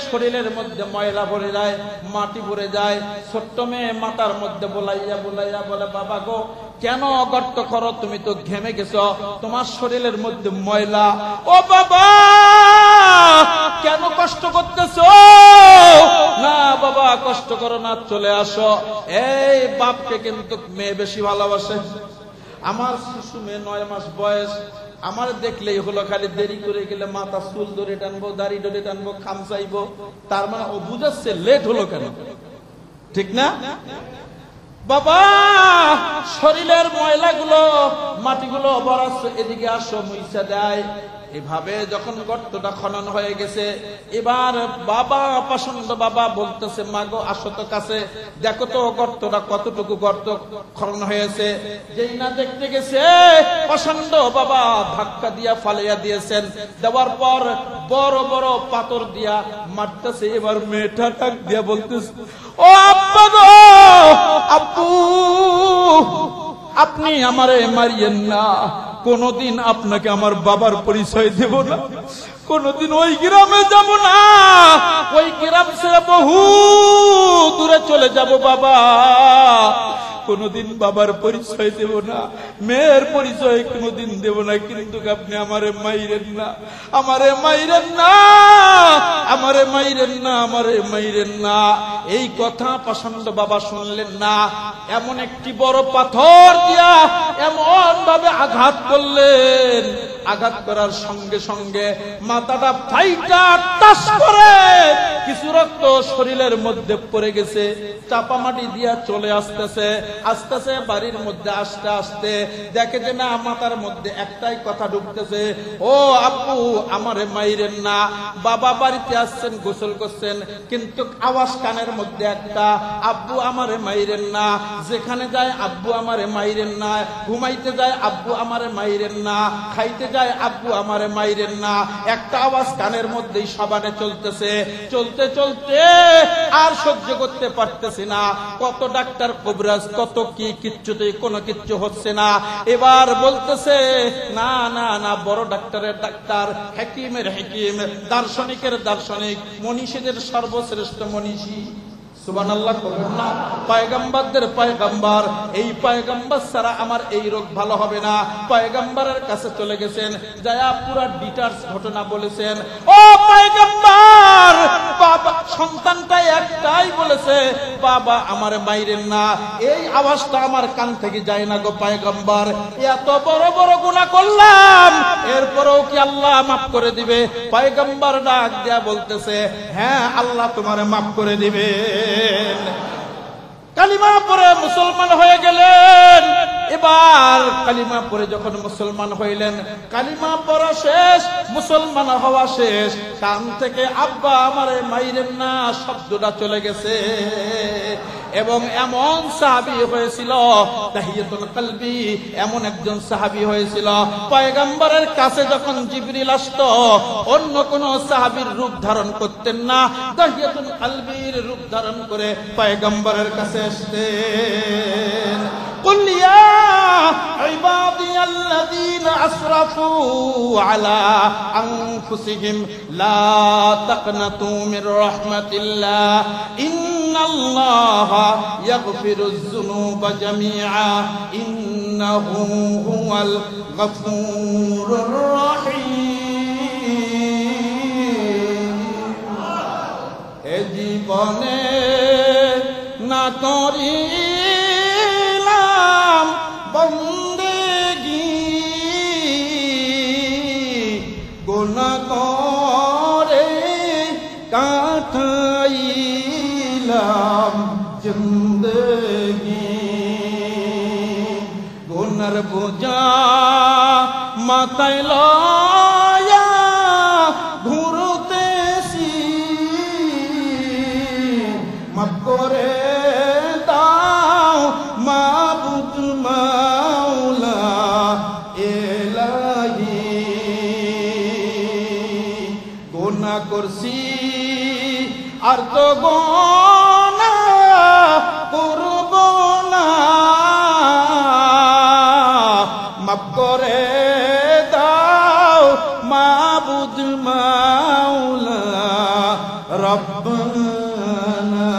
[SPEAKER 1] শরীরের মধ্যে ময়লা ভরে যায়, মাটি ভরে যায়। ছোট্ট মেয়ে মাথার মধ্যে বোলাইয়া বোলাইয়া বলে, বাবা গো, কেন গর্ত করো? তুমি তো ঘেমে গেছো, তোমার শরীরের মধ্যে ময়লা। ও বাবা, কেন কষ্ট করতেছো? না বাবা, কষ্ট করো না, চলে আসো। এই বাপকে কিন্তু মেয়ে বেশি ভালোবাসে। আমার শিশু মেয়ে 9 মাস বয়স, আমার দেখলেই হলো খালি দেরি করে গেলে মাথা চুল ধরে টানবো, দাড়ি ধরে টানবো, খাম চাইবো। তার মানে ও বুঝাচ্ছে লেট হলো কেন, ঠিক না? বাবা, শরীরের ময়লাগুলো, মাটিগুলো বরাচ্ছে, এদিকে আসো, মুইসা দেয়। এভাবে যখন গর্তটা খনন হয়ে গেছে, এবার বাবা পছন্দ বাবা বলতেছে, মাগো আসো তো কাছে, দেখো তো গর্তটা কতটুকু গর্ত খনন হয়েছে। যেই না দেখতে গেছে, পছন্দ বাবা ধাক্কা দিয়া ফালাইয়া দিয়েছেন। দেওয়ার পর বড় বড় পাথর দিয়া মারতেছে। এবার মেয়েটা ডাক দিয়া বলতেছে, ও আব্বা গো, আব্বু, আপনি আমারে মারিয়েন না, কোনদিন আপনাকে আমার বাবার পরিচয় দেব না, কোনদিন ওই গ্রামে যাব না, ওই গ্রাম ছেড়ে বহু দূরে চলে যাব বাবা, কোনদিন বাবার পরিচয় দেব না, মেয়ের পরিচয় কোনদিন দেব না, কিন্তু আপনি আমারে মাইরেন না, আমারে মাইরেন না, আমারে মাইরেন না, আমারে মাইরেন না। এই কথা পছন্দ বাবা শুনলেন না। এমন একটি বড় পাথর দিয়া এমন ভাবে আঘাত করলেন, আঘাত করার সঙ্গে সঙ্গে মাথাটা ফাইটা টাস করে কিছু রক্ত শরীরের মধ্যে পড়ে গেছে। চাপা মাটি দিয়া চলে আসতেছে, আসতেছে বাড়ির মধ্যে আসতে আসতে দেখে যে না, মাথার মধ্যে একটাই কথা ঢুকতেছে, ও আব্বু আমারে মাইরেন না। বাবা বাড়িতে আসছেন, গোসল করছেন, কিন্তু আওয়াজ কানের মধ্যে একটা, আব্বু আমারে মাইরেন না। যেখানে যায় আব্বু আমারে মাইরেন না, ঘুমাইতে যায় আব্বু আমারে মাইরেন না, খাইতে যায় আব্বু আমারে মাইরেন না। একটা আওয়াজ কানের মধ্যেই সাবানে চলতেছে। চলতে চলতে আর সহ্য করতে পারতেছি না, কত ডাক্তার কবিরাজ, কত কি, কিচ্ছুতেই কোনো কিচ্ছু হচ্ছে না। এবার বলতেছে, না না না, বড় ডাক্তারের ডাক্তার, হাকিমের হাকিম, দার্শনিকের দার্শনিক, মনীষীদের সর্বশ্রেষ্ঠ মনীষী। সুবহানাল্লাহ করবেন না? পয়গম্বরদের পয়গম্বর, এই পয়গম্বর ছাড়া আমার এই রোগ ভালো হবে না। পয়গম্বরের কাছে চলে গেছেন, যায়া পুরা ডিটেইলস ঘটনা বলেছেন। ও পয়গম্বর, বাবা সন্তানটা একটাই বলেছে, বাবা আমার মাইরেন না। এই আওয়াজটা আমার কান থেকে যায় না গো পয়গম্বর, এত বড় বড় গুনাহ করলাম, এরপরেও কি আল্লাহ মাফ করে দিবে? পয়গম্বর ডাক দিয়া বলতেছে, হ্যাঁ আল্লাহ তোমারে মাফ করে দিবেন। কালিমা পড়ে মুসলমান হয়ে গেলেন। এবার কালিমা পড়ে যখন মুসলমান হইলেন, কালিমা পড়া শেষ, মুসলমান হওয়া শেষ, কান থেকে আব্বা আমারে মাইরেন না শব্দটা চলে গেছে। এবং এমন সাহাবী হয়েছিল, তাহিয়াতুল কলবি, এমন একজন সাহাবী হয়েছিল, পয়গম্বরের কাছে যখন জিবরিল আসতো অন্য কোন সাহাবীর রূপ ধারণ করতেন না, তাহিয়াতুল কলবির রূপ ধারণ করে পয়গম্বরের কাছে আসতেন। قل يا عبادي الذين أسرفوا على أنفسهم لا تقنطوا من رحمة الله إن الله يغفر الذنوب جميعا إنه هو الغفور الرحيم এ জীবনে না করি বন্দেগি গুনাহ করে কাটাইলাম জিন্দেগি, গুনার বোঝা মাথায় লয়া ঘুরতেছি, মাফ করে দাও মাবুদ মাওলা এলাহি। গুনাহ করছি আর তো গুনাহ করব না, মাফ করে দাও মাবুদ মাওলা রব্বানা